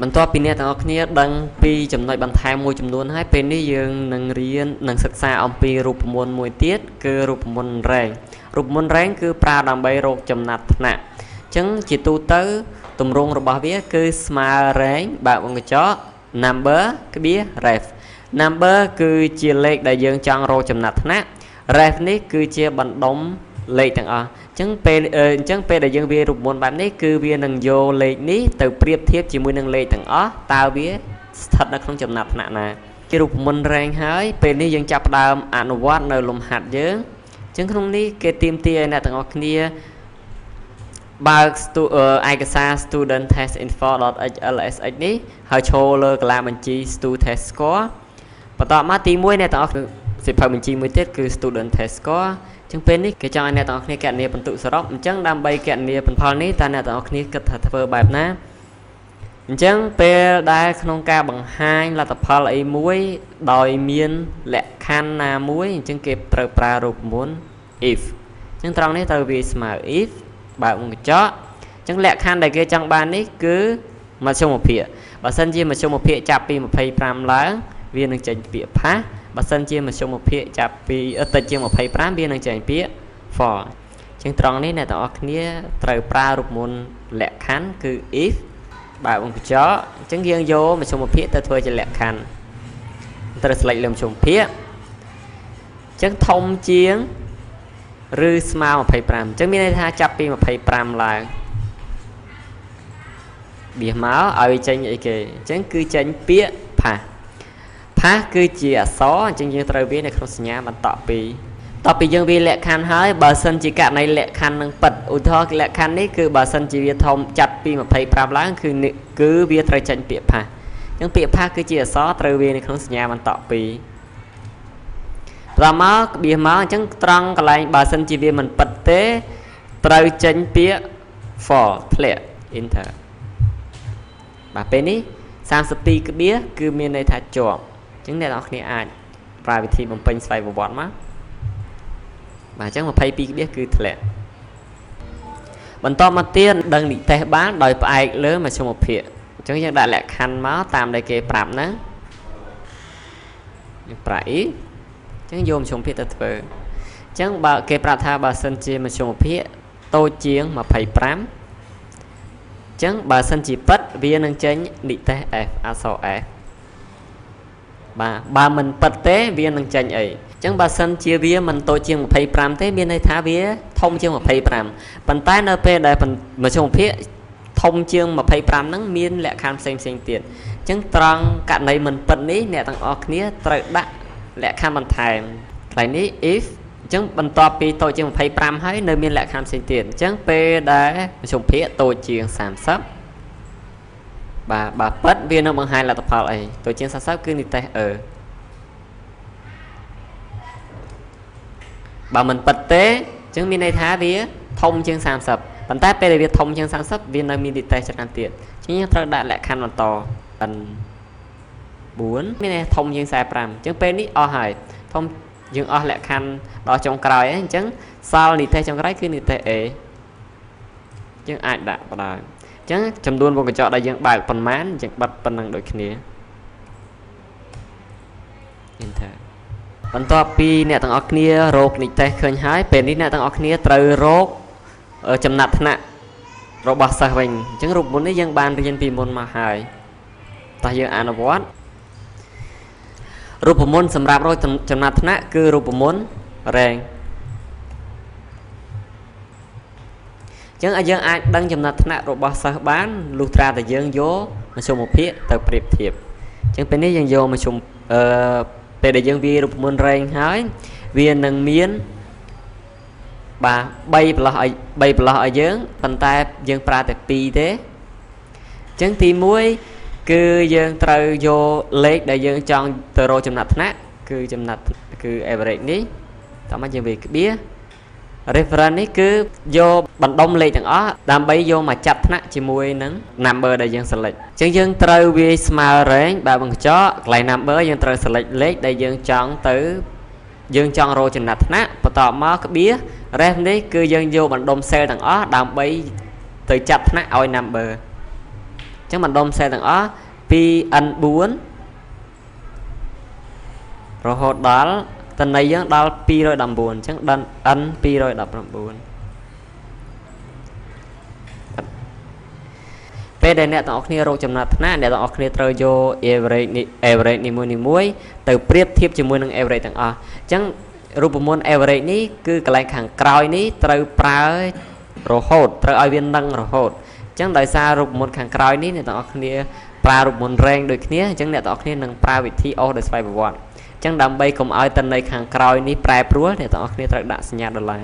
បន្ទាប់ពីអ្នកទាំងអស់គ្នាដឹងពីចំណុចបន្ថែមមួយចំនួនហើយពេលនេះយើងនឹងរៀននឹងសិក្សាអំពីរូបមន្តមួយទៀតគឺរូបមន្តរែងរូបមន្តរែងគឺប្រើដើម្បីរកចំណាត់ថ្នាក់អញ្ចឹងជាទូទៅទម្រង់របស់វាគឺស្មើរែងបើកវងកញ្ចក់ number ក្បៀស ref number គឺជាលេខដែលយើងចង់រកចំណាត់ថ្នាក់ ref នេះគឺជាបណ្ដុំលេខទាំងអស់អញ្ចឹងពេលដែលយើងវាយរូបមន្តបែបនេះគឺវានឹងយកលេខនេះទៅប្រៀបធៀបជាមួយនឹងលេខទាំងអស់តើវាស្ថិតនៅក្នុងចំណាត់ថ្នាក់ណាជារូបមន្តរែងហើយពេលនេះយើងចាប់ផ្ដើមអនុវត្តនៅលំហាត់យើងអញ្ចឹងក្នុងនេះគេទាមទារឲ្យអ្នកទាំងអស់គ្នាបើកឯកសារ student test info.hlsx នេះហើយចូលលើកាឡាបញ្ជី student test score បន្ទាប់មកទី1អ្នកទាំងអស់សិភៅបញ្ជីមួយទៀតគឺ student test score អញ្ចឹងពេលនេះគេចង់ឲ្យអ្នកទាំងអស់គ្នាគណនាពិន្ទុសរុបអញ្ចឹងដើម្បីគណនាផលនេះតើអ្នកទាំងអស់គ្នាគិតថាធ្វើបែបណាអញ្ចឹងពេលដែលក្នុងការបង្ហាញលទ្ធផលអីមួយដោយមានលក្ខខណ្ឌណាមួយអញ្ចឹងគេត្រូវប្រើរូបមន្ត if អញ្ចឹងត្រង់នេះត្រូវវាស្មើ if បើកវងកញ្ចក់អញ្ចឹងលក្ខខណ្ឌដែលគេចង់បាននេះគឺមធ្យមភាគបើសិនជាមធ្យមភាគចាប់ពី25ឡើងវានឹងចេញពាក្យ pass បើសិនជាមធ្យមភាគចាប់ពីតិចជាង25វានឹងចេញពាក្យ for អញ្ចឹងត្រង់នេះអ្នកទាំងអស់គ្នាត្រូវប្រើរូបមន្តលក្ខខណ្ឌគឺ if បើកវងកញ្ចក់អញ្ចឹងយើងយកមធ្យមភាគទៅធ្វើជាលក្ខខណ្ឌត្រូវស្លេចលើមធ្យមភាគអញ្ចឹងធំជាងឬស្មើ25អញ្ចឹងមានន័យថាចាប់ពី25ឡើងបៀសមកឲ្យចេញអីគេអញ្ចឹងគឺចេញពាក្យ pass pass គឺជាអក្សរអញ្ចឹងយើងត្រូវវានៅក្នុងសញ្ញាបន្តពីយើងវាលក្ខខណ្ឌហើយបើសិនជាករណីលក្ខខណ្ឌនឹងពិតឧទាហរណ៍លក្ខខណ្ឌនេះគឺបើសិនជាវាធំចាប់ពី25ឡើងគឺវាត្រូវចេញពាក្យ pass អញ្ចឹងពាក្យ pass គឺជាអក្សរត្រូវវានៅក្នុងសញ្ញាបន្តពីបន្តមកក្បៀសមកអញ្ចឹងត្រង់កន្លែងបើសិនជាវាមិនពិតទេត្រូវចេញពាក្យ for ធ្លាក់ enter បាទពេលនេះ32ក្បៀសគឺមានន័យថាជាប់អញ្ចឹងអ្នកនរគ្នាអាចប្រើវិធីបំពេញស្វ័យប្រវត្តិមកបាទអញ្ចឹង22ក្បៀសគឺធ្លាក់បន្តមកទៀតដឹងនិទេសបានដោយផ្អែកលើមធ្យមភាគអញ្ចឹងយើងដាក់លក្ខខណ្ឌមកតាមដែលគេប្រាប់ហ្នឹងយើងប្រាក់អ៊ីអញ្ចឹងយកមធ្យមភាគទៅធ្វើអញ្ចឹងបើគេប្រាប់ថាបើសិនជាមធ្យមភាគតូចជាង25អញ្ចឹងបើសិនជាពិតវានឹងចេញនិទេស F អក្សរ F បាទបើមិនពិតទេវានឹងចេញអីអញ្ចឹងបើសិនជាវាមិនតូចជាង25ទេមានន័យថាវាធំជាង25ប៉ុន្តែនៅពេលដែលមធ្យមភាគធំជាង25ហ្នឹងមានលក្ខខណ្ឌផ្សេងទៀតអញ្ចឹងត្រង់ករណីមិនពិតនេះអ្នកទាំងអស់គ្នាត្រូវដាក់លក្ខខណ្ឌបន្ថែមកន្លែងនេះ if អញ្ចឹងបន្ទាប់ពីតូចជាង25ហើយនៅមានលក្ខខណ្ឌផ្សេងទៀតអញ្ចឹងពេលដែលមធ្យមភាគតូចជាង30បាទបើពិតវានឹងបង្ហាញលទ្ធផលអីតូចជាង40គឺនិទេសបើមិនពិតទេអញ្ចឹងមានន័យថាវាធំជាង30ប៉ុន្តែពេលដែលវាធំជាង30វានៅមាននិទេសច្រើនទៀតអញ្ចឹងយើងត្រូវដាក់លក្ខខណ្ឌបន្តn 4មានន័យធំជាង45អញ្ចឹងពេលនេះអស់ហើយធំយើងអស់លក្ខខណ្ឌដល់ចុងក្រោយហើយអញ្ចឹងសល់និទេសចុងក្រោយគឺនិទេស A យើងអាចដាក់បណ្ដោយអញ្ចឹងចំនួនវងកញ្ចក់ដែលយើងបើកប៉ុន្មានយើងបិទប៉ុណ្ណឹងដូចគ្នា enter បន្ទាប់ពីអ្នកទាំងអស់គ្នារកនិទេសឃើញហើយពេលនេះអ្នកទាំងអស់គ្នាត្រូវរកចំណាត់ថ្នាក់របស់សិស្សវិញអញ្ចឹងរូបមន្តនេះយើងបានរៀនពីមុនមកហើយតោះយើងអនុវត្តរូបមន្តសម្រាប់រកចំណាត់ថ្នាក់គឺរូបមន្តរែងអញ្ចឹងយើងអាចដឹងចំណាត់ថ្នាក់របស់សិស្សបានលុះត្រាតែយើងយកមធ្យមភាគទៅប្រៀបធៀបអញ្ចឹងពេលនេះយើងយកមធ្យមពេលដែលយើងវាយរូបមន្តរែងហើយវានឹងមានបាទ3ប្រឡោះឲ្យយើងប៉ុន្តែយើងប្រើតែ2ទេអញ្ចឹងទី1គឺយើងត្រូវយកលេខដែលយើងចង់ទៅរកចំណាត់ថ្នាក់គឺចំណាត់គឺ average នេះតោះមកយើងវាយក្បៀស reference នេះគឺយកបណ្ដុំលេខទាំងអស់ដើម្បីយកមកចាប់ថ្នាក់ជាមួយនឹង number ដែលយើង select អញ្ចឹងយើងត្រូវវាយស្មើ range បើបង្កញ្ចក់កន្លែង number យើងត្រូវ select លេខដែលយើងចង់រកចំណាត់ថ្នាក់បន្តមកក្បៀស ref នេះគឺយើងយកបណ្ដុំ cell ទាំងអស់ដើម្បីទៅចាប់ថ្នាក់ឲ្យ number chẳng bạn đom xe thằng ó pi n 4 rồi hột đó tần này á đal pi rồi đầm buồn chẳng đan n pi rồi đập đầm buồn về đây nè tao kia rô chấm nát nè để tao kia trời vô average ni muối từ priệp thiệp cho muối năng average thằng a chẳngรูปมนต์ average នេះគឺកន្លែងខាងក្រោយនេះត្រូវប្រើរហូតត្រូវឲ្យវានឹងរហូតអញ្ចឹងដោយសាររូបមន្តខាងក្រោយនេះអ្នកទាំងអស់គ្នាប្រើរូបមន្តរែងដូចគ្នាអញ្ចឹងអ្នកទាំងអស់គ្នានឹងប្រើវិធីអូសដោយស្វ័យប្រវត្តិអញ្ចឹងដើម្បីកុំឲ្យតន័យខាងក្រោយនេះប្រែប្រួលអ្នកទាំងអស់គ្នាត្រូវដាក់សញ្ញាដុល្លារ